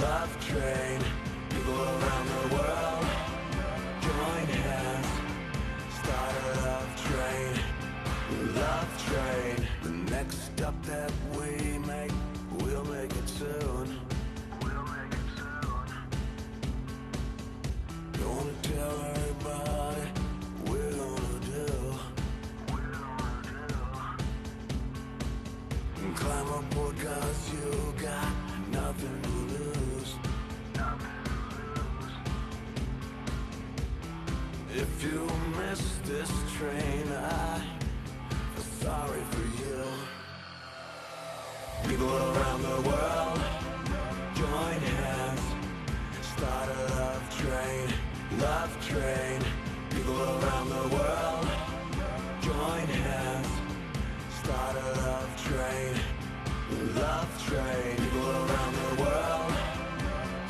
love train. People around the world join hands, start a love train, love train. The next stop that we make, we'll make it soon. Gonna tell everybody we're gonna do. Climb aboard 'cause you got nothing to lose. If you miss this train, I feel sorry for you. People around the world join hands, start a love train, love train. People around the world join hands, start a love train, love train. People around the world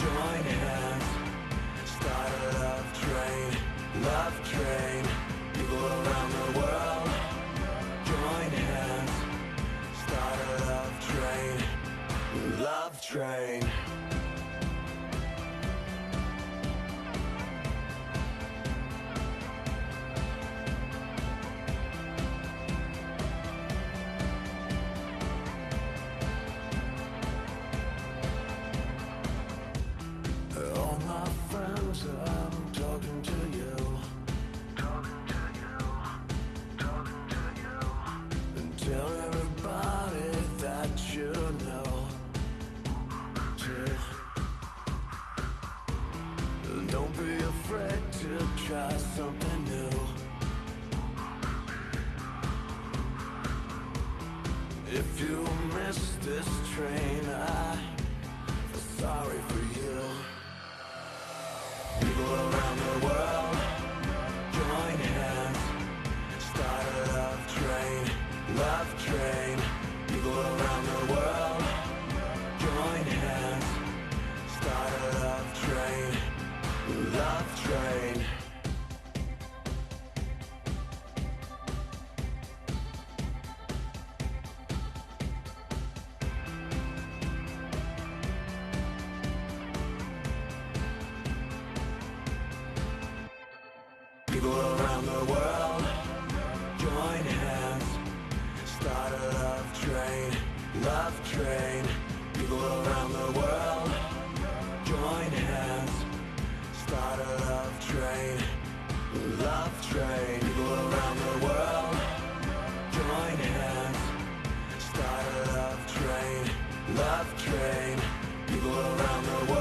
join hands, start a love train, love train. People around the world join hands, start a love train, love train. All my friends, I'm talking to you. And tell everybody that you know too. Don't be afraid to try something new. If you miss this train, I feel sorry for you. People around the world join hands, start a love train, love train. People around the world join hands, start a love train, love train. People around the world join hands, start a love train, love train. People around the world join hands, start a love train, love train. People around the world join hands, start a love train, love train. People around the world